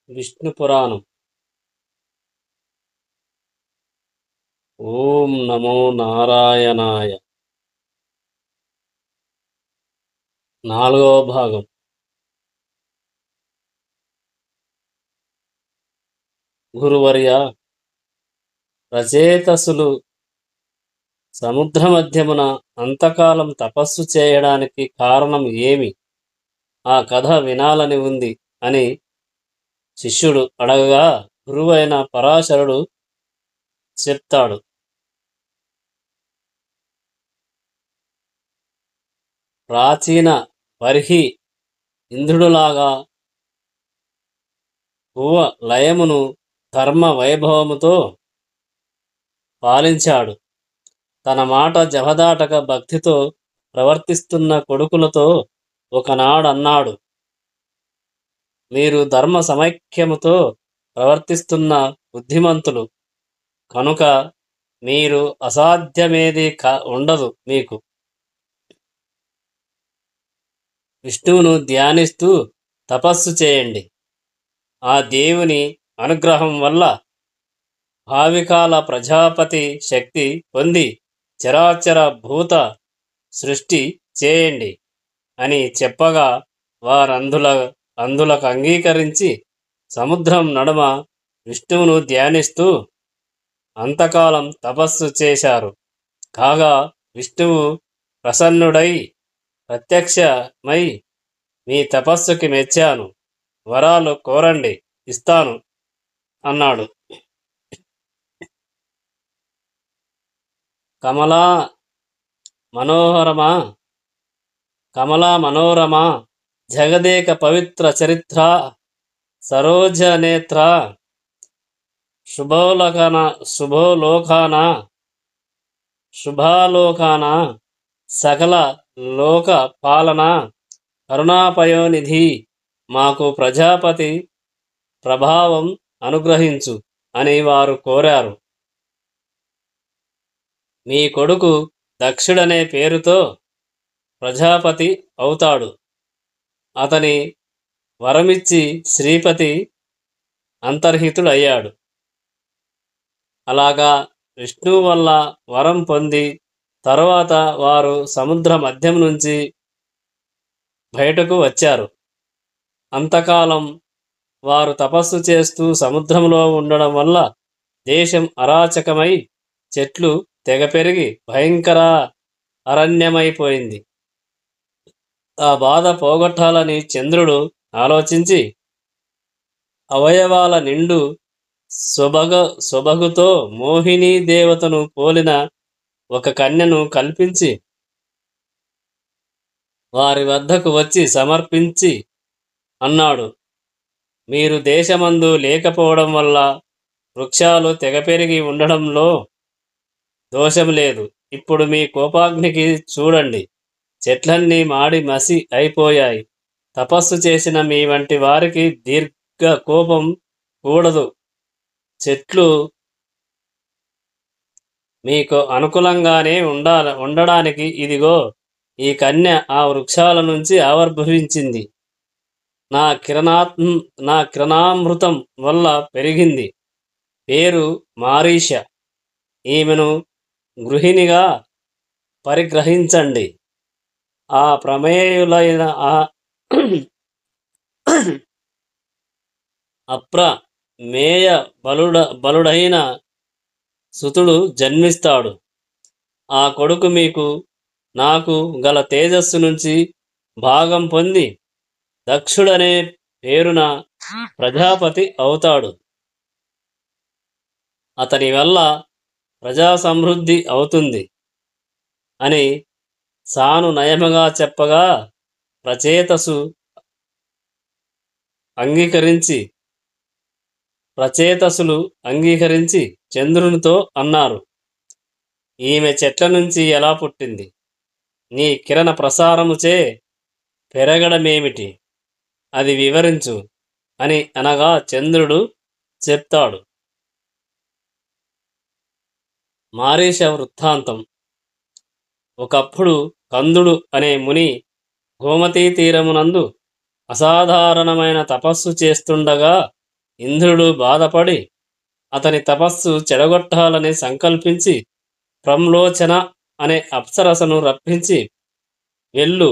విష్ణు పురాణం. ఓం నమో నారాయణాయ. నాలుగవ భాగం. గురువర్య, రచేతసులు సముద్ర మధ్యమున అంతకాలం తపస్సు చేయడానికి కారణం ఏమి? ఆ కథ వినాలని ఉంది అని శిష్యుడు అడగగా గురువైన పరాశరుడు చెప్తాడు. ప్రాచీన బర్హి ఇంద్రుడులాగా భువ లయమును ధర్మ వైభవముతో పాలించాడు. తన మాట జవదాటక భక్తితో ప్రవర్తిస్తున్న కొడుకులతో ఒకనాడన్నాడు, మీరు ధర్మ సమైక్యముతో ప్రవర్తిస్తున్న బుద్ధిమంతులు కనుక మీరు అసాధ్యమేది ఉండదు. మీకు విష్ణువును ధ్యానిస్తూ తపస్సు చేయండి. ఆ దేవుని అనుగ్రహం వల్ల భావికాల ప్రజాపతి శక్తి పొంది చరాచర భూత సృష్టి చేయండి అని చెప్పగా వారందులకు అంగీకరించి సముద్రం నడుమ విష్ణువును ధ్యానిస్తూ అంతకాలం తపస్సు చేశారు. కాగా విష్ణువు ప్రసన్నుడై ప్రత్యక్షమై, మీ తపస్సుకి మెచ్చాను, వరాలు కోరండి, ఇస్తాను అన్నాడు. కమలా మనోరమా జగదేక పవిత్ర చరిత్ర సరోజనేత్ర శుభాలోకాన సకల లోక పాలన కరుణాపయోనిధి, మాకు ప్రజాపతి ప్రభావం అనుగ్రహించు అని వారు కోరారు. మీ కొడుకు దక్షుడనే పేరుతో ప్రజాపతి అవుతాడు. అతని వరమిచ్చి శ్రీపతి అంతర్హితుడయ్యాడు. అలాగా విష్ణువు వల్ల వరం పొంది తరువాత వారు సముద్ర మధ్యం నుంచి బయటకు వచ్చారు. అంతకాలం వారు తపస్సు చేస్తూ సముద్రంలో ఉండడం వల్ల దేశం అరాచకమై చెట్లు తెగ పెరిగి భయంకర అరణ్యమైపోయింది. ఆ బాధ పోగొట్టాలని చంద్రుడు ఆలోచించి అవయవాల నిండు సొబగుతో మోహిని దేవతను పోలిన ఒక కన్యను కల్పించి వారి వద్దకు వచ్చి సమర్పించి అన్నాడు, మీరు దేశమందు లేకపోవడం వల్ల వృక్షాలు తెగ పెరిగి ఉండడంలో దోషం లేదు. ఇప్పుడు మీ కోపాగ్నికి చూడండి, చెట్లన్నీ మాడి మసి అయిపోయాయి. తపస్సు చేసిన మీ వంటి వారికి దీర్ఘ కోపం కూడదు. చెట్లు మీకు అనుకూలంగానే ఉండడానికి ఇదిగో ఈ కన్య ఆ వృక్షాల నుంచి ఆవిర్భవించింది. నా కిరణామృతం వల్ల పెరిగింది. పేరు మారీష. ఈమెను గృహిణిగా పరిగ్రహించండి. ఆ ప్రమేయులైన అప్రమేయ బలుడైన సుతుడు జన్మిస్తాడు. ఆ కొడుకు మీకు నాకు గల తేజస్సు నుంచి భాగం పొంది దక్షుడనే పేరున ప్రజాపతి అవుతాడు. అతని వల్ల ప్రజా సమృద్ధి అవుతుంది అని సాను నయముగా చెప్పగా ప్రచేతసులు అంగీకరించి చంద్రునితో అన్నారు, ఈమె చెట్ల నుంచి ఎలా పుట్టింది? నీ కిరణ ప్రసారముచే పెరగడమేమిటి? అది వివరించు అని అనగా చంద్రుడు చెప్తాడు. మారీష వృత్తాంతం. ఒకప్పుడు కందుడు అనే ముని గోమతీ తీరమునందు అసాధారణమైన తపస్సు చేస్తుండగా ఇంద్రుడు బాధపడి అతని తపస్సు చెడగొట్టాలని సంకల్పించి ప్రమ్లోచన అనే అప్సరసను రప్పించి, వెళ్ళు,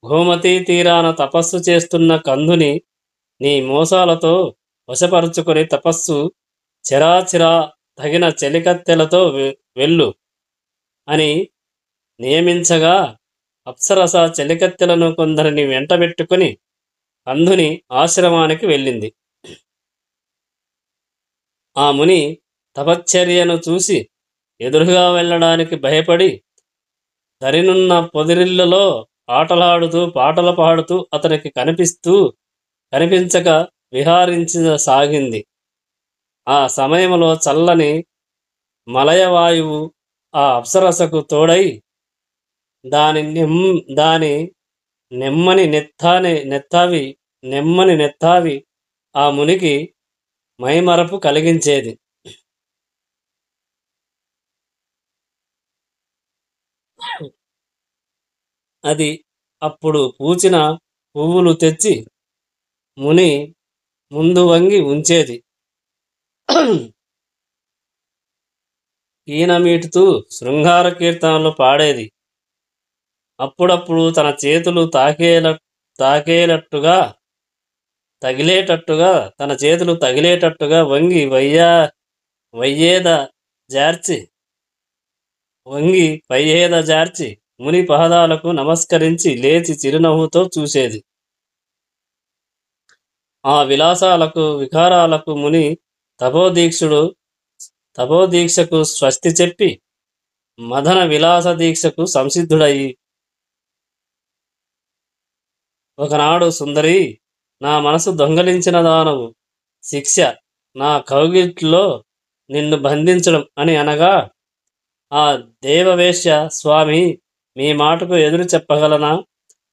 గోమతీ తీరాన తపస్సు చేస్తున్న కందుని నీ మోసాలతో వశపరుచుకొని తపస్సు చిరాచిరా తగిన చెలికత్తెలతో వెళ్ళు అని నియమించగా, అప్సరస చెలికత్తెలను కొందరిని వెంటబెట్టుకుని కందుని ఆశ్రమానికి వెళ్ళింది. ఆ ముని తపశ్చర్యను చూసి ఎదురుగా వెళ్ళడానికి భయపడి దరినున్న పొదిరిళ్లలో ఆటలాడుతూ పాటలు పాడుతూ అతనికి కనిపించక విహారించసాగింది. ఆ సమయంలో చల్లని మలయవాయువు ఆ అప్సరసకు తోడై దాని నెమ్మని నెత్తావి ఆ మునికి మైమరపు కలిగించేది. అది అప్పుడు పూచిన పువ్వులు తెచ్చి ముని ముందు వంగి ఉంచేది. ఈనమీటుతూ శృంగార కీర్తనలు పాడేది. అప్పుడప్పుడు తన చేతులు తగిలేటట్టుగా వంగి పయ్యేద జార్చి ముని పాదాలకు నమస్కరించి లేచి చిరునవ్వుతో చూసేది. ఆ వికారాలకు ముని తపోదీక్షకు స్వస్తి చెప్పి మదన విలాస దీక్షకు సంసిద్ధుడయి, ఒకనాడు సుందరి, నా మనసు దొంగలించిన దానవు, శిక్ష నా కౌగిట్లో నిన్ను బంధించడం అని అనగా, ఆ దేవవేశ్య, స్వామి, మీ మాటకు ఎదురు చెప్పగలనా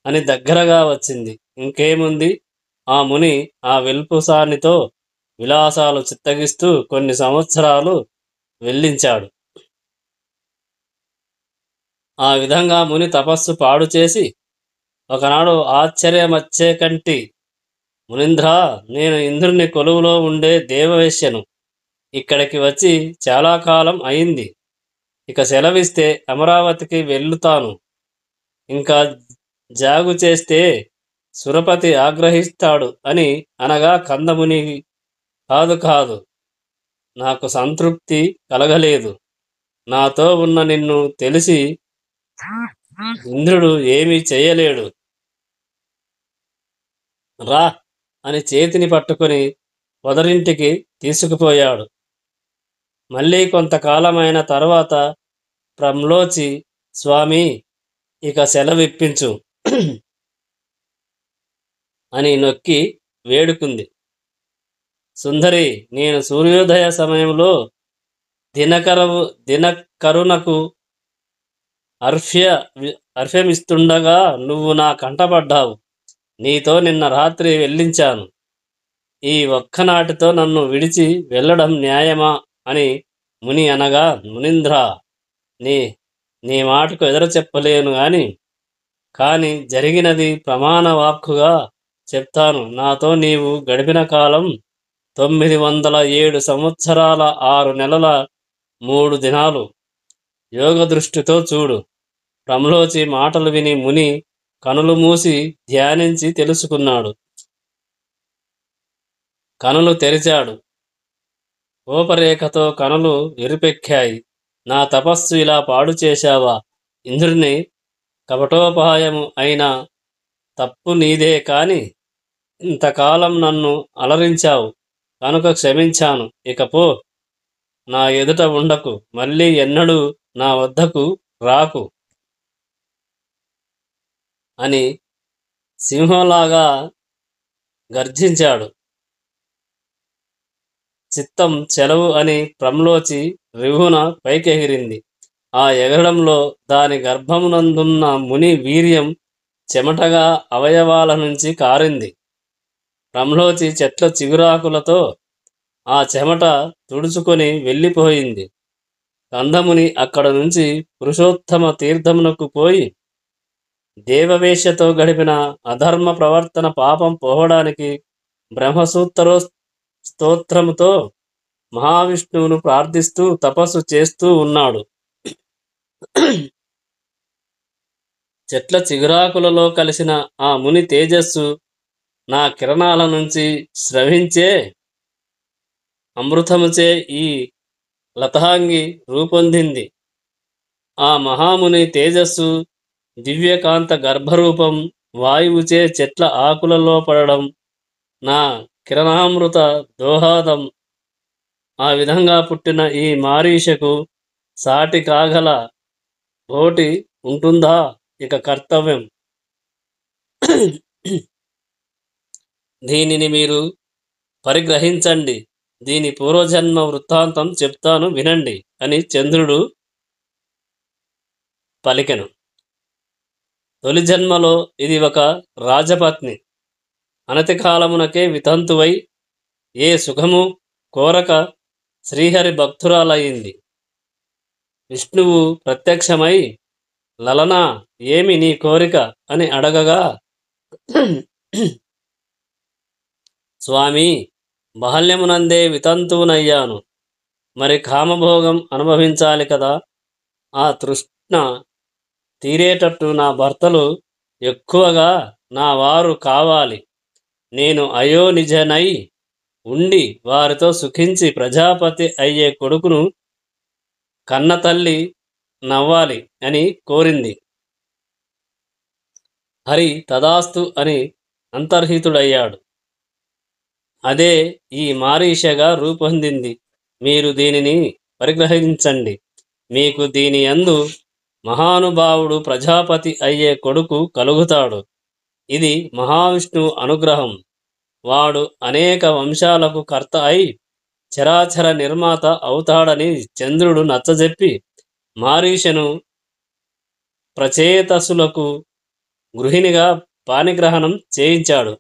అని దగ్గరగా వచ్చింది. ఇంకేముంది, ఆ ముని ఆ వెల్పుసానితో విలాసాలు చిత్తగిస్తూ కొన్ని సంవత్సరాలు వెళ్ళించాడు. ఆ విధంగా ముని తపస్సు పాడు చేసి ఒకనాడు ఆశ్చర్యమచ్చేకంటి, మునీంద్ర, నేను ఇంద్రుని కొలువులో ఉండే దేవవేశ్యను. ఇక్కడికి వచ్చి చాలా కాలం అయింది. ఇక సెలవిస్తే అమరావతికి వెళ్ళుతాను. ఇంకా జాగు చేస్తే సురపతి ఆగ్రహిస్తాడు అని అనగా, కందముని, కాదు, నాకు సంతృప్తి కలగలేదు. నాతో ఉన్న నిన్ను తెలిసి ఇంద్రుడు ఏమీ చేయలేడు. రా అని చేతిని పట్టుకుని పొదరింటికి తీసుకుపోయాడు. మళ్ళీ కొంతకాలమైన తర్వాత ప్రమ్లోచి, స్వామి, ఇక సెలవిప్పించు అని నొక్కి వేడుకుంది. సుందరి, నేను సూర్యోదయ సమయంలో దినకరునకు అర్ఘ్యమిస్తుండగా నువ్వు నా కంటపడ్డావు. నీతో నిన్న రాత్రి వెళ్ళించాను. ఈ ఒక్కనాటితో నన్ను విడిచి వెళ్ళడం న్యాయమా అని ముని అనగా, మునీంద్ర, నీ మాటకు ఎదురు చెప్పలేను కానీ జరిగినది ప్రమాణ వాక్కుగా చెప్తాను. నాతో నీవు గడిపిన కాలం 907 సంవత్సరాల 6 నెలల 3 దినాలు. యోగ దృష్టితో చూడు. ప్రమ్లోచి మాటలు విని ముని కనులు మూసి ధ్యానించి తెలుసుకున్నాడు. కనులు తెరిచాడు. కోపరేఖతో కనులు ఎరుపెక్కాయి. నా తపస్సు ఇలా పాడు చేశావా? ఇంద్రుని కపటోపాయము అయినా తప్పు నీదే, కాని ఇంతకాలం నన్ను అలరించావు కనుక క్షమించాను. ఇకపో, నా ఎదుట ఉండకు, మళ్ళీ ఎన్నడూ నా వద్దకు రాకు అని సింహంలాగా గర్జించాడు. చిత్తం చెలవు అని ప్రమ్లోచి రివున పైకెగిరింది. ఆ ఎగరడంలో దాని గర్భమునందున్న ముని వీర్యం చెమటగా అవయవాల నుంచి కారింది. ప్రమ్లోచి చెట్ల చిగురాకులతో ఆ చెమట తుడుచుకొని వెళ్ళిపోయింది. కందముని అక్కడ నుంచి పురుషోత్తమ తీర్థమునకు పోయి దేవవేశ్యతో గడిపిన అధర్మ ప్రవర్తన పాపం పోవడానికి స్తోత్రముతో మహావిష్ణువును ప్రార్థిస్తూ తపస్సు చేస్తూ ఉన్నాడు. చెట్ల చిగురాకులలో కలిసిన ఆ ముని తేజస్సు నా కిరణాల నుంచి స్రవించే అమృతముచే ఈ లతాంగి రూపొందింది. ఆ మహాముని తేజస్సు దివ్యకాంత గర్భరూపం వాయువుచే చెట్ల ఆకులలో పడడం నా కిరణామృత దోహాదం. ఆ విధంగా పుట్టిన ఈ మారీషకు సాటి కాగల పోటీ ఉంటుందా? ఇక కర్తవ్యం. దీనిని మీరు పరిగ్రహించండి. దీని పూర్వజన్మ వృత్తాంతం చెప్తాను వినండి అని చంద్రుడు పలికెను. తొలి జన్మలో ఇది ఒక రాజపత్ని. అనతి కాలమునకే వితంతువై ఏ సుఖము కోరక శ్రీహరి భక్తురాలయ్యింది. విష్ణువు ప్రత్యక్షమై, లలనా, ఏమి నీ కోరిక అని అడగగా, స్వామి, బాల్యమునందే వితంతువునయ్యాను. మరి కామభోగం అనుభవించాలి కదా. ఆ తృష్ణ తీరేటట్టు నా భర్తలు ఎక్కువగా నా వారు కావాలి. నేను అయోనిజనై ఉండి వారితో సుఖించి ప్రజాపతి అయ్యే కొడుకును కన్నతల్లి నవ్వాలి అని కోరింది. హరి తదాస్తు అని అంతర్హితుడయ్యాడు. అదే ఈ మారీషగా రూపొందింది. మీరు దీనిని పరిగ్రహించండి. మీకు దీని యందు మహానుభావుడు ప్రజాపతి అయ్యే కొడుకు కలుగుతాడు. ఇది మహావిష్ణువు అనుగ్రహం. వాడు అనేక వంశాలకు కర్త అయి చరాచర నిర్మాత అవుతాడని చంద్రుడు నచ్చజెప్పి మారీషను ప్రచేతసులకు గృహిణిగా పాణిగ్రహణం చేయించాడు.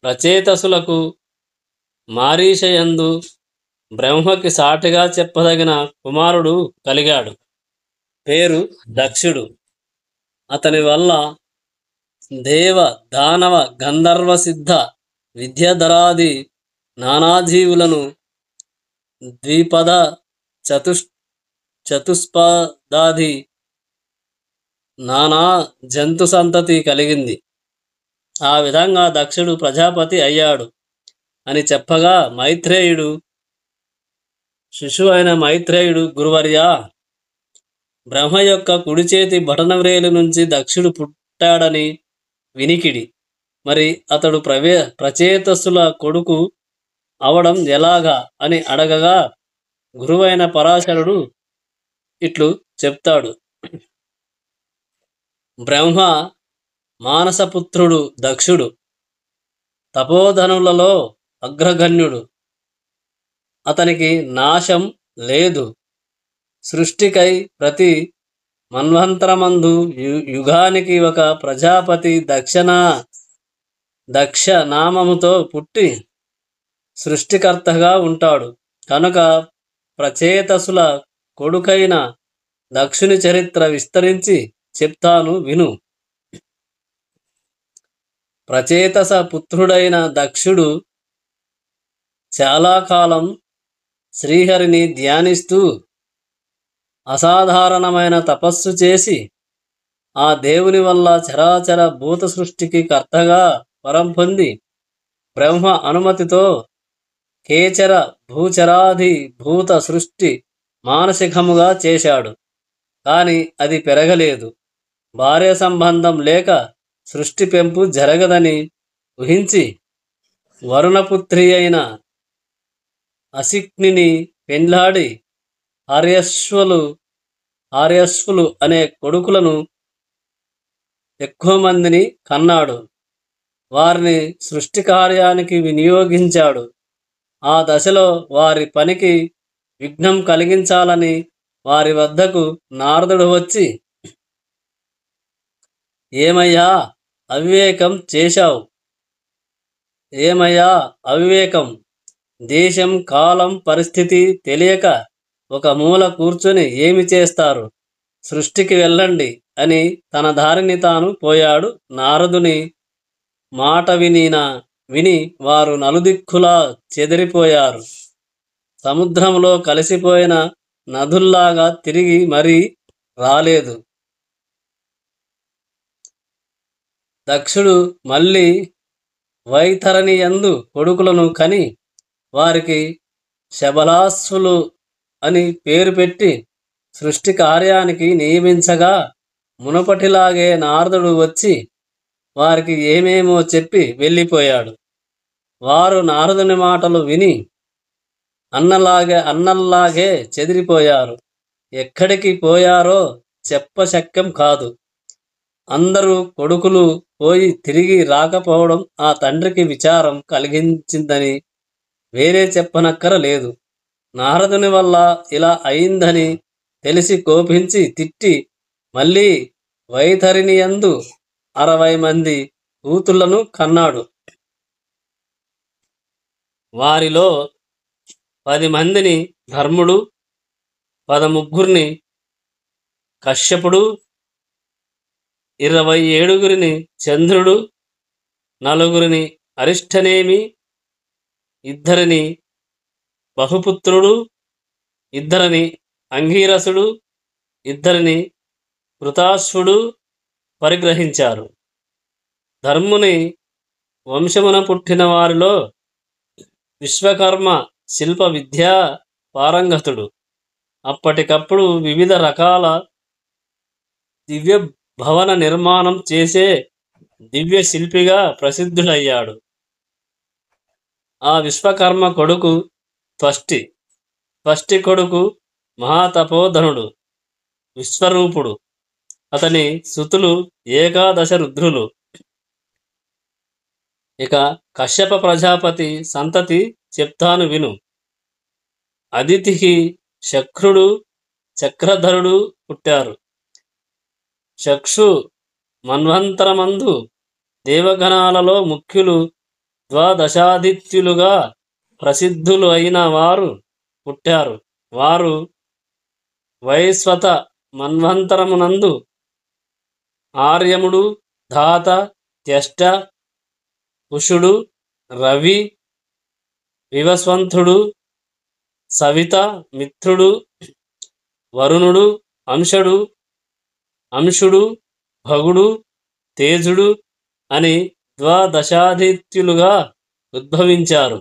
ప్రచేతసులకు మారీషయందు బ్రహ్మకి సాటిగా చెప్పదగిన కుమారుడు కలిగాడు. పేరు దక్షుడు. అతని వల్ల దేవ, దానవ, గంధర్వ, సిద్ధ విద్యాధరాది నానాజీవులను ద్విపద చతుష్పదాది నానా జంతు సంతతి కలిగింది. ఆ విధంగా దక్షుడు ప్రజాపతి అయ్యాడు అని చెప్పగా మైత్రేయుడు, శిశువు అయిన మైత్రేయుడు, గురువర్యా, బ్రహ్మ యొక్క కుడి చేతి బటనవ్రేలు నుంచి దక్షుడు పుట్టాడని వినికిడి. మరి అతడు ప్రచేతస్సుల కొడుకు అవడం ఎలాగా అని అడగగా గురువైన పరాశరుడు ఇట్లు చెప్తాడు. బ్రహ్మ మానసపుత్రుడు దక్షుడు, తపోధనులలో అగ్రగణ్యుడు. అతనికి నాశం లేదు. సృష్టికై ప్రతి మన్వంతరమందు యుగానికి ఒక ప్రజాపతి దక్ష నామముతో పుట్టి సృష్టికర్తగా ఉంటాడు. కనుక ప్రచేతసుల కొడుకైన దక్షుని చరిత్ర విస్తరించి చెప్తాను విను. ప్రచేతస పుత్రుడైన దక్షుడు చాలా కాలం శ్రీహరిని ధ్యానిస్తూ అసాధారణమైన తపస్సు చేసి ఆ దేవుని వల్ల చరాచర భూత సృష్టికి కర్తగా వరం పొంది బ్రహ్మ అనుమతితో కేచర భూచరాది భూత సృష్టి మానసికముగా చేశాడు. కానీ అది పెరగలేదు. భార్య సంబంధం లేక సృష్టి పెంపు జరగదని ఊహించి వరుణపుత్రి అయిన అసిక్నిని పెండ్లాడి ఆర్యశ్వులు అనే కొడుకులను ఎక్కువ మందిని కన్నాడు. వారిని సృష్టి కార్యానికి వినియోగించాడు. ఆ దశలో వారి పనికి విఘ్నం కలిగించాలని వారి వద్దకు నారదుడు వచ్చి, ఏమయ్యా అవివేకం చేశావు? ఏమయ్యా అవివేకం! దేశం, కాలం, పరిస్థితి తెలియక ఒక మూల కూర్చొని ఏమి చేస్తారు? సృష్టికి వెళ్ళండి అని తన దారిని తాను పోయాడు. నారదుని మాట విని వారు నలుదిక్కులా చెదిరిపోయారు. సముద్రంలో కలిసిపోయిన నదుల్లాగా తిరిగి మరీ రాలేదు. దక్షుడు మళ్ళీ వైతరణియందు కొడుకులను కని వారికి శబలాశ్వులు అని పేరు పెట్టి సృష్టి కార్యానికి నియమించగా మునపటిలాగే నారదుడు వచ్చి వారికి ఏమేమో చెప్పి వెళ్ళిపోయాడు. వారు నారదుని మాటలు విని అన్నల్లాగే చెదిరిపోయారు. ఎక్కడికి పోయారో చెప్పశక్యం కాదు. అందరూ కొడుకులు పోయి తిరిగి రాకపోవడం ఆ తండ్రికి విచారం కలిగించిందని వేరే చెప్పనక్కర లేదు. నారదుని వల్ల ఇలా అయిందని తెలిసి కోపించి తిట్టి మళ్ళీ వైతరిణియందు 60 మంది కూతుళ్లను కన్నాడు. వారిలో 10 మందిని ధర్ముడు, 13 కశ్యపుడు, 27 చంద్రుడు, 4 అరిష్టనేమి, 2 బహుపుత్రుడు, 2 అంగీరసుడు, 2 కృతాశ్వుడు పరిగ్రహించారు. ధర్ముని వంశమున పుట్టిన వారిలో విశ్వకర్మ శిల్ప విద్యా పారంగతుడు. అప్పటికప్పుడు వివిధ రకాల దివ్య భవన నిర్మాణం చేసే దివ్య శిల్పిగా ప్రసిద్ధుడయ్యాడు. ఆ విశ్వకర్మ కొడుకు త్వష్టి కొడుకు మహాతపోధనుడు విశ్వరూపుడు. అతని సుతులు 11 రుద్రులు. ఇక కశ్యప ప్రజాపతి సంతతి చెప్తాను విను. అదితికి శక్రుడు, చక్రధరుడు పుట్టారు. చక్షు మన్వంతరమందు దేవగణాలలో ముఖ్యులు 12 ప్రసిద్ధులు అయిన వారు పుట్టారు. వారు వైశ్వత మన్వంతరమునందు ఆర్యముడు, ధాత, త్యష్ట, కుషుడు, రవి, వివస్వంతుడు, సవిత, మిత్రుడు, వరుణుడు, అంశుడు, భగుడు, తేజుడు అని 12 ఉద్భవించారు.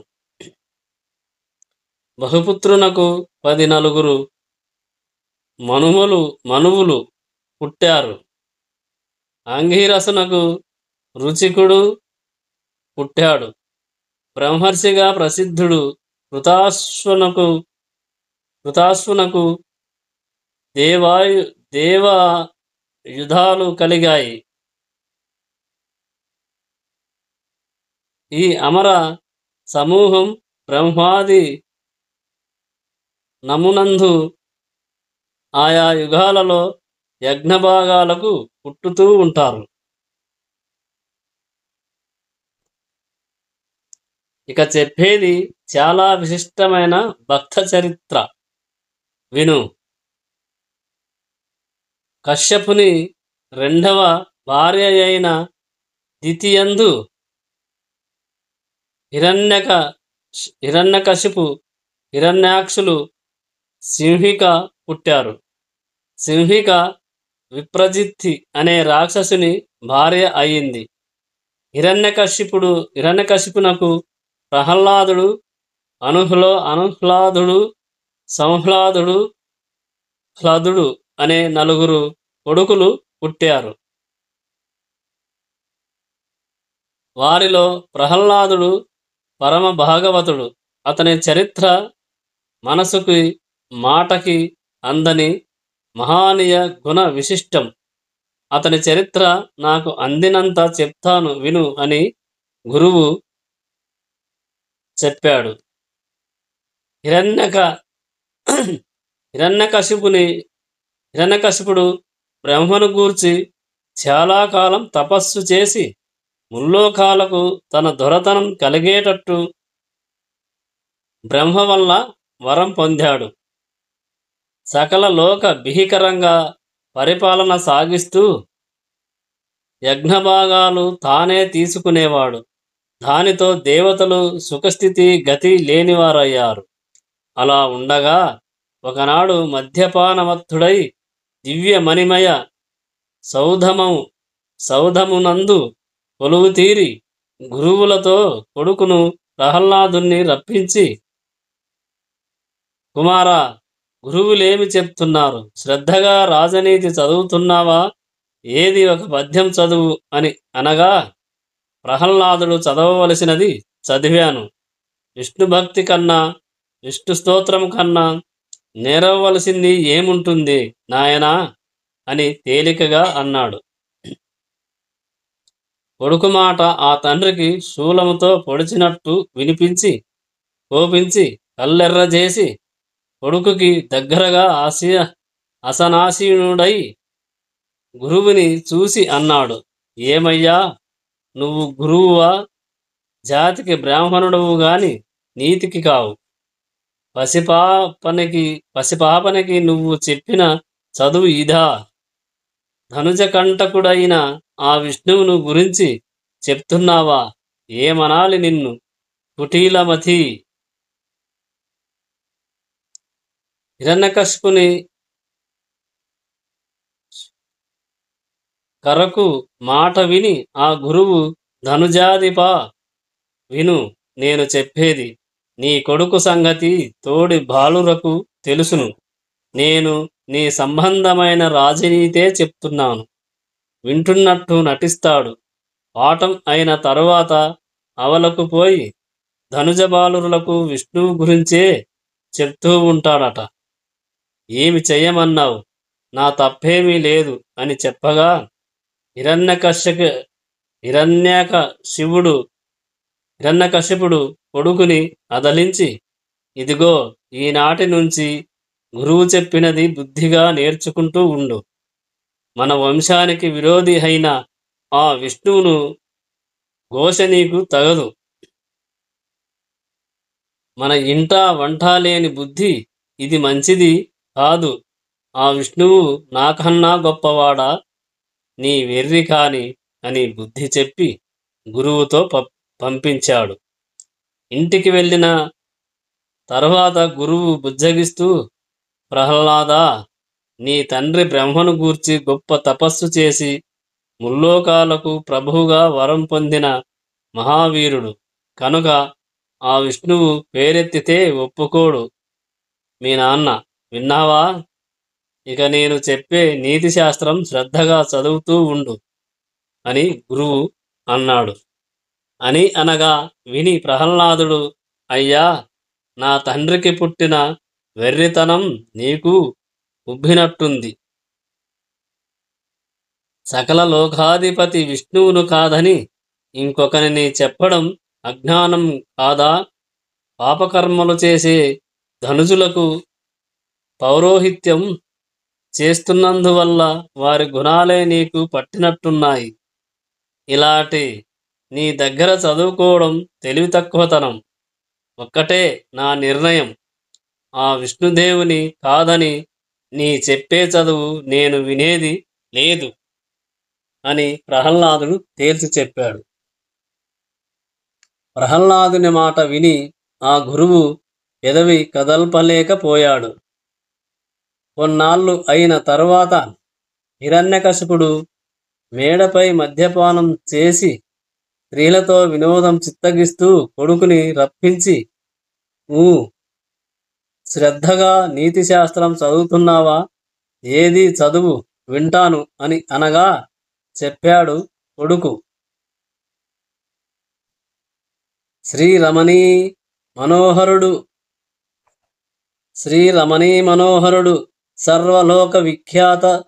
బహుపుత్రునకు 14 మనువులు పుట్టారు. అంగీరసునకు రుచికుడు పుట్టాడు. బ్రహ్మర్షిగా ప్రసిద్ధుడు కృతాశ్వునకు దేవాయుధాలు కలిగాయి. ఈ అమర సమూహం బ్రహ్మాది నమునందు ఆయా యుగాలలో యజ్ఞభాగాలకు పుట్టుతూ ఉంటారు. ఇక చెప్పేది చాలా విశిష్టమైన భక్త చరిత్ర విను. కశ్యపుని 2వ భార్య అయిన దితియందు హిరణ్యకశిపు, హిరణ్యాక్షులు, సింహిక పుట్టారు. సింహిక విప్రజిత్తి అనే రాక్షసుని భార్య అయింది. హిరణ్యకశిపునకు ప్రహ్లాదుడు, అనుహ్లాదుడు, సంహ్లాదుడు, హ్లదుడు అనే 4 కొడుకులు పుట్టారు. వారిలో ప్రహ్లాదుడు పరమ భాగవతుడు. అతని చరిత్ర మనసుకి మాటకి అందని మహానీయ గుణ విశిష్టం. అతని చరిత్ర నాకు అందినంత చెప్తాను విను అని గురువు చెప్పాడు. హిరణ్యకశిపుడు బ్రహ్మను గూర్చి చాలా కాలం తపస్సు చేసి ముల్లోకాలకు తన దొరతనం కలిగేటట్టు బ్రహ్మ వల్ల వరం పొందాడు. సకల లోక బిహికరంగా పరిపాలన సాగిస్తూ యజ్ఞభాగాలు తానే తీసుకునేవాడు. దానితో దేవతలు సుఖస్థితి గతి లేనివారయ్యారు. అలా ఉండగా ఒకనాడు మద్యపానమత్తుడై దివ్య మణిమయ సౌధమునందు కొలువుతీరి గురువులతో కొడుకును ప్రహ్లాదుని రప్పించి, కుమారా, గురువులేమి చెప్తున్నారు? శ్రద్ధగా రాజనీతి చదువుతున్నావా? ఏది ఒక పద్యం చదువు అని అనగా, ప్రహ్లాదుడు చదవవలసినది చదివాను. విష్ణు భక్తి కన్నా, విష్ణు స్తోత్రం కన్నా నేరవలసింది ఏముంటుంది నాయనా అని తేలికగా అన్నాడు. కొడుకు మాట ఆ తండ్రికి శూలముతో పొడిచినట్టు వినిపించి కోపించి కళ్ళెర్రజేసి కొడుకుకి దగ్గరగా అసనాసీనుడై గురువుని చూసి అన్నాడు, ఏమయ్యా, నువ్వు గురువువా? జాతికి బ్రాహ్మణుడవు గాని నీతికి కావు. పసిపాపనికి నువ్వు చెప్పిన చదువు ఇదా? ధనుజకంటకుడైన ఆ విష్ణువును గురించి చెప్తున్నావా? ఏమనాలి నిన్ను? కుటీలమతి. హిరణ్యకశిపుని కరకు మాట విని ఆ గురువు, ధనుజాధిపా, విను నేను చెప్పేది. నీ కొడుకు సంగతి తోడి బాలురకు తెలుసును. నేను నీ సంబంధమైన రాజనీతే చెప్తున్నాను. వింటున్నట్టు నటిస్తాడు. పాఠం అయిన తరువాత అవలకు పోయి ధనుజ బాలురులకు విష్ణువు గురించే చెప్తూ ఉంటాడట. ఏమి చెయ్యమన్నావు? నా తప్పేమీ లేదు అని చెప్పగా హిరణ్యకశిపుడు కొడుకుని అదలించి, ఇదిగో, ఈనాటి నుంచి గురువు చెప్పినది బుద్ధిగా నేర్చుకుంటూ ఉండు. మన వంశానికి విరోధి అయిన ఆ విష్ణువును ఘోష నీకు తగదు. మన ఇంట వంట లేని బుద్ధి ఇది మంచిది కాదు. ఆ విష్ణువు నాకన్నా గొప్పవాడా? నీ వెర్రి కాని అని బుద్ధి చెప్పి గురువుతో పంపించాడు. ఇంటికి వెళ్ళిన తర్వాత గురువు బుజ్జగిస్తూ, ప్రహ్లాదా, నీ తండ్రి బ్రహ్మను గూర్చి గొప్ప తపస్సు చేసి ముల్లోకాలకు ప్రభువుగా వరం పొందిన మహావీరుడు కనుక ఆ విష్ణువు పేరెత్తితే ఒప్పుకోడు మీ నాన్న. విన్నావా? ఇక నేను చెప్పే నీతి శాస్త్రం శ్రద్ధగా చదువుతూ ఉండు అని గురువు అన్నాడు. అని అనగా విని ప్రహ్లాదుడు, అయ్యా, నా తండ్రికి పుట్టిన వెర్రితనం నీకు ఉబ్బినట్టుంది. సకల లోకాధిపతి విష్ణువును కాదని ఇంకొకరిని చెప్పడం అజ్ఞానం కాదా? పాపకర్మలు చేసే ధనుజులకు పౌరోహిత్యం చేస్తున్నందువల్ల వారి గుణాలే నీకు పట్టినట్టున్నాయి. ఇలాంటి నీ దగ్గర చదువుకోవడం తెలివి తక్కువతనం. ఒక్కటే నా నిర్ణయం, ఆ విష్ణుదేవుని కాదని నీ చెప్పే చదువు నేను వినేది లేదు అని ప్రహ్లాదుడు తేల్చి చెప్పాడు. ప్రహ్లాదుని మాట విని ఆ గురువు పెదవి కదల్పలేకపోయాడు. కొన్నాళ్ళు అయిన తరువాత హిరణ్యకశిపుడు మేడపై మద్యపానం చేసి స్త్రీలతో వినోదం చిత్తగిస్తూ కొడుకుని రప్పించి, శ్రద్ధగా నీతిశాస్త్రం చదువుతున్నావా? ఏది చదువు, వింటాను అని అనగా చెప్పాడు కొడుకు. శ్రీరమణీ మనోహరుడు సర్వలోక విఖ్యాత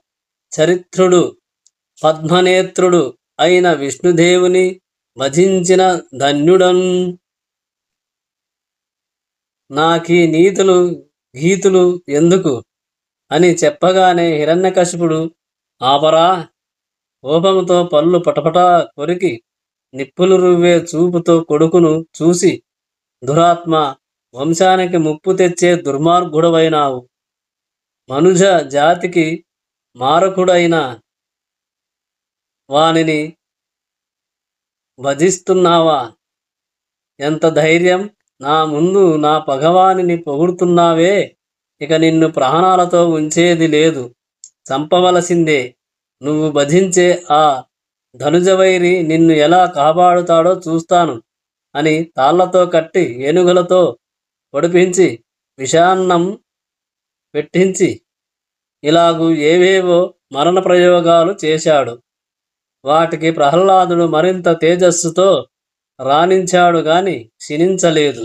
చరిత్రుడు పద్మనేత్రుడు అయిన విష్ణుదేవుని భజించిన ధన్యుడన్. నాకీ నీతులు గీతులు ఎందుకు అని చెప్పగానే హిరణ్యకశిపుడు, ఆపరా, కోపంతో పళ్ళు పటపటా కొరికి నిప్పులు రువ్వే చూపుతో కొడుకును చూసి, దురాత్మ, వంశానికి ముప్పు తెచ్చే దుర్మార్గుడవైనావు. మనుజ జాతికి మారకుడైన వానిని భజిస్తున్నావా? ఎంత ధైర్యం! నా ముందు నా పగవానిని పొగుడుతున్నావే! ఇక నిన్ను ప్రాణాలతో ఉంచేది లేదు, చంపవలసిందే. నువ్వు భజించే ఆ ధనుజవైరి నిన్ను ఎలా కాపాడుతాడో చూస్తాను అని తాళ్లతో కట్టి ఏనుగులతో పొడిపించి విషాన్నం పెట్టించి ఇలాగూ ఏవేవో మరణ ప్రయోగాలు చేశాడు. వాటికి ప్రహ్లాదుడు మరింత తేజస్సుతో రాణించాడు గాని క్షీణించలేదు.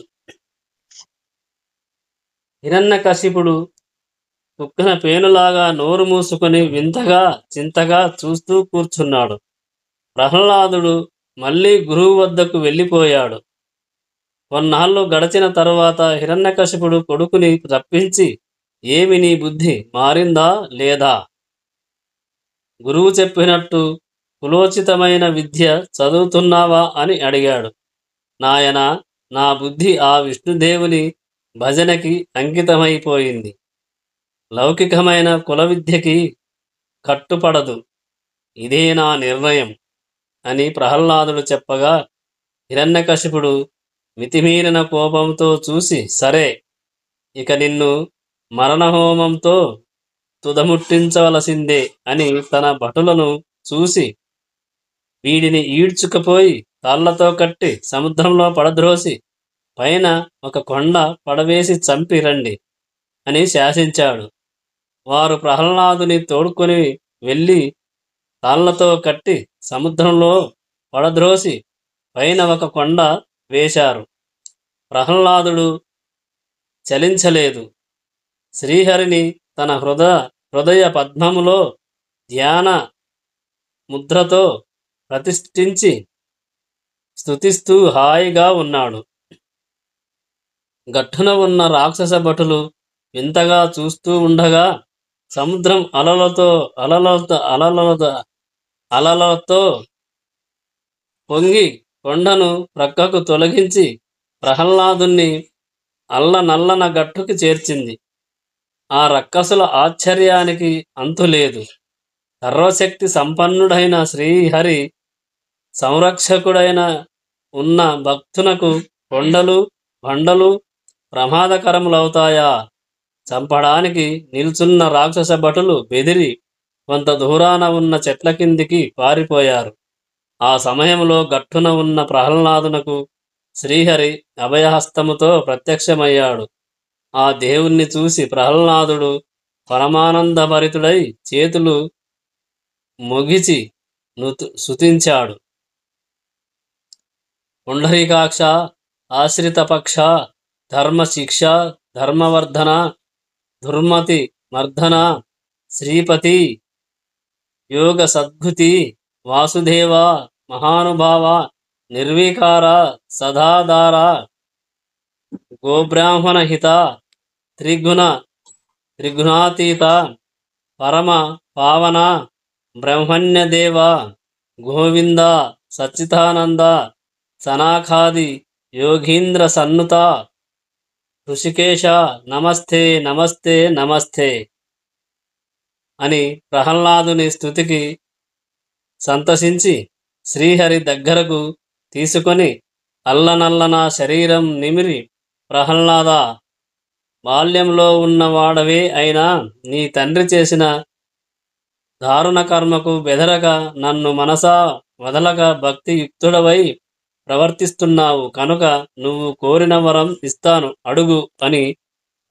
హిరణ్యకశిపుడు కుక్కన పేనులాగా నోరు మూసుకొని వింతగా చింతగా చూస్తూ కూర్చున్నాడు. ప్రహ్లాదుడు మళ్ళీ గురువు వద్దకు వెళ్ళిపోయాడు. కొన్నాళ్ళు గడిచిన తరువాత హిరణ్యకశిపుడు కొడుకుని రప్పించి, ఏమి నీ బుద్ధి మారిందా లేదా? గురువు చెప్పినట్టు కులోచితమైన విద్య చదువుతున్నావా అని అడిగాడు. నాయనా, నా బుద్ధి ఆ విష్ణుదేవుని భజనకి అంకితమైపోయింది. లౌకికమైన కుల విద్యకి కట్టుపడదు. ఇదే నా నిర్ణయం అని ప్రహ్లాదుడు చెప్పగా హిరణ్యకశిపుడు మితిమీరిన కోపంతో చూసి, సరే, ఇక నిన్ను మరణహోమంతో తుదముట్టించవలసిందే అని తన భటులను చూసి, వీడిని ఈడ్చుకుపోయి తాళ్లతో కట్టి సముద్రంలో పడద్రోసి పైన ఒక కొండ పడవేసి చంపి రండి అని శాసించాడు. వారు ప్రహ్లాదుని తోడుకొని వెళ్ళి తాళ్లతో కట్టి సముద్రంలో పడద్రోసి పైన ఒక కొండ వేశారు. ప్రహ్లాదుడు చలించలేదు. శ్రీహరిని తన హృదయ పద్మములో ధ్యాన ముద్రతో ప్రతిష్ఠించి స్తుతిస్తూ హాయిగా ఉన్నాడు. గట్టున ఉన్న రాక్షస భటులు వింతగా చూస్తూ ఉండగా సముద్రం అలలతో పొంగి కొండను ప్రక్కకు తొలగించి ప్రహ్లాదుని నల్లన గట్టుకి చేర్చింది. ఆ రక్కసుల ఆశ్చర్యానికి అంతులేదు. సర్వశక్తి సంపన్నుడైన శ్రీహరి సంరక్షకుడైన ఉన్న భక్తునకు కొండలు బండలు ప్రమాదకరములవుతాయా? చంపడానికి నిల్చున్న రాక్షస భటులు బెదిరి కొంత దూరాన ఉన్న చెట్ల కిందికి పారిపోయారు. ఆ సమయంలో గట్టున ఉన్న ప్రహ్లాదునకు శ్రీహరి అభయహస్తముతో ప్రత్యక్షమయ్యాడు. ఆ దేవుణ్ణి చూసి ప్రహ్లాదుడు పరమానందభరితుడై చేతులు మొగిచి స్తుతించాడు. పుండరీకాక్ష, ఆశ్రితపక్ష, ధర్మశిక్ష, ధర్మవర్ధన, దుర్మతి మర్దన, శ్రీపతి, యోగ సద్భుతి, వాసుదేవ, మహానుభావ, నిర్వికార, సదాధార, గోబ్రాహ్మణ హిత, త్రిగుణాతీత, పరమ పావన, బ్రహ్మణ్యదేవ, గోవింద, సచ్చిదానంద, సనాఖాది యోగీంద్ర సన్నుత, ఋషికేశ, నమస్తే నమస్తే నమస్తే అని ప్రహ్లాదుని స్తుతికి సంతసించి శ్రీహరి దగ్గరకు తీసుకొని అల్లనల్లన శరీరం నిమిరి, ప్రహ్లాద, బాల్యంలో ఉన్నవాడవే అయినా నీ తండ్రి చేసిన దారుణ కర్మకు బెదరక నన్ను మనసా వదలక భక్తియుక్తుడవై ప్రవర్తిస్తున్నావు కనుక నువ్వు కోరిన వరం ఇస్తాను, అడుగు అని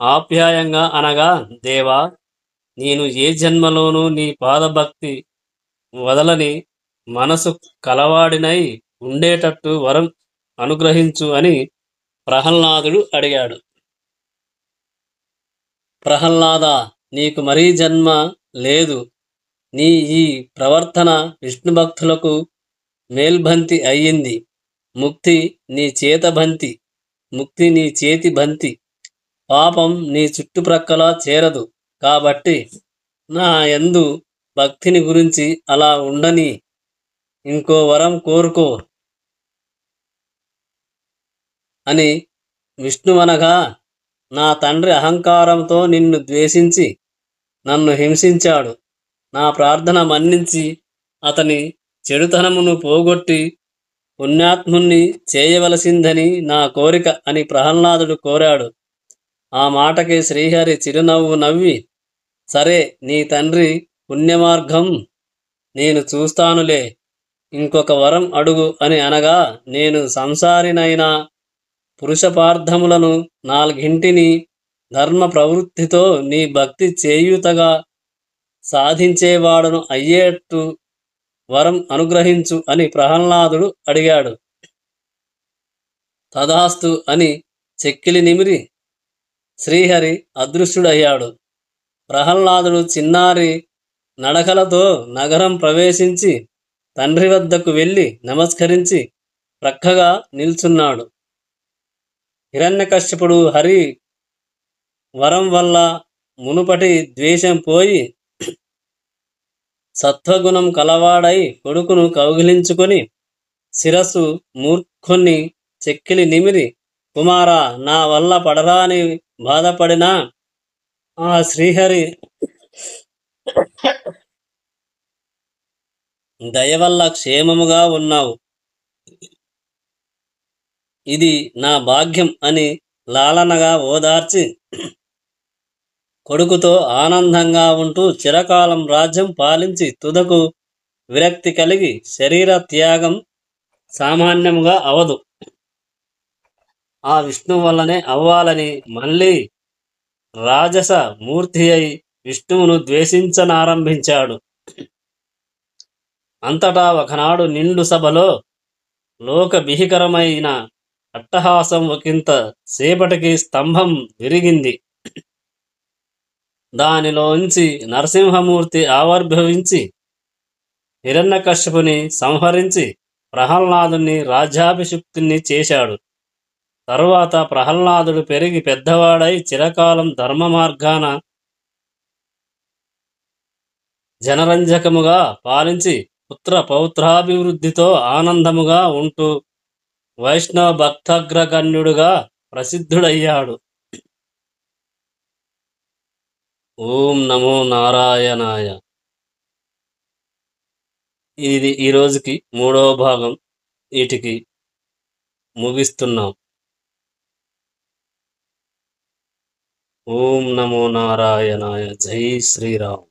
ఆప్యాయంగా అనగా, దేవా, నేను ఏ జన్మలోనూ నీ పాదభక్తి వదలని మనసు కలవాడినై ఉండేటట్టు వరం అనుగ్రహించు అని ప్రహ్లాదుడు అడిగాడు. ప్రహ్లాద, నీకు మరీ జన్మ లేదు. నీ ఈ ప్రవర్తన విష్ణుభక్తులకు మేల్బంతి అయ్యింది. ముక్తి నీ చేతి బంతి. పాపం నీ చుట్టుప్రక్కల చేరదు. కాబట్టి నా యందు భక్తిని గురించి అలా ఉండని, ఇంకో వరం కోరుకో అని విష్ణువనగా, నా తండ్రి అహంకారంతో నిన్ను ద్వేషించి నన్ను హింసించాడు. నా ప్రార్థన మన్నించి అతని చెడుతనమును పోగొట్టి పుణ్యాత్ముణ్ణి చేయవలసిందని నా కోరిక అని ప్రహ్లాదుడు కోరాడు. ఆ మాటకి శ్రీహరి చిరునవ్వు నవ్వి, సరే, నీ తండ్రి పుణ్యమార్గం నేను చూస్తానులే, ఇంకొక వరం అడుగు అని అనగా, నేను సంసారినైనా పురుషపార్థములను నాలుగింటిని ధర్మ ప్రవృత్తితో నీ భక్తి చేయుతగా సాధించేవాడును అయ్యేట్టు వరం అనుగ్రహించు అని ప్రహ్లాదుడు అడిగాడు. తదాస్తు అని చెక్కిలి నిమిరి శ్రీహరి అదృశ్యుడయ్యాడు. ప్రహ్లాదుడు చిన్నారి నడకలతో నగరం ప్రవేశించి తండ్రి వద్దకు వెళ్ళి నమస్కరించి ప్రక్కగా నిల్చున్నాడు. హిరణ్యకశ్యపుడు హరి వరం వల్ల మునుపటి ద్వేషం పోయి సత్వగుణం కలవాడై కొడుకును కౌగిలించుకొని శిరస్సు మూర్ఖుణ్ణి చెక్కిలి నిమిరి, కుమారా, నా వల్ల పడరాని బాధపడినా ఆ శ్రీహరి దయవల్ల క్షేమముగా ఉన్నావు, ఇది నా భాగ్యం అని లాలనగా ఓదార్చి కొడుకుతో ఆనందంగా ఉంటూ చిరకాలం రాజ్యం పాలించి తుదకు విరక్తి కలిగి శరీర త్యాగం సామాన్యముగా అవదు, ఆ విష్ణువు వల్లనే అవ్వాలని మళ్ళీ రాజస మూర్తి అయి విష్ణువును ద్వేషించనారంభించాడు. అంతటా ఒకనాడు నిండు సభలో లోక భీకరమైన అట్టహాసం ఒకంత సేపటికి స్తంభం విరిగింది. దానిలోంచి నరసింహమూర్తి ఆవిర్భవించి హిరణ్యకశ్యపుని సంహరించి ప్రహ్లాదుని రాజ్యాభిషిక్తుని చేశాడు. తరువాత ప్రహ్లాదుడు పెరిగి పెద్దవాడై చిరకాలం ధర్మ మార్గాన జనరంజకముగా పాలించి పుత్ర పౌత్రాభివృద్ధితో ఆనందముగా ఉంటూ వైష్ణవ భక్తగ్రగణ్యుడుగా ప్రసిద్ధుడయ్యాడు. ఓం నమో నారాయణాయ. ఇది ఈరోజుకి 3వ భాగం. వీటికి ముగిస్తున్నాం. ఓం నమో నారాయణాయ. జై శ్రీరామ్.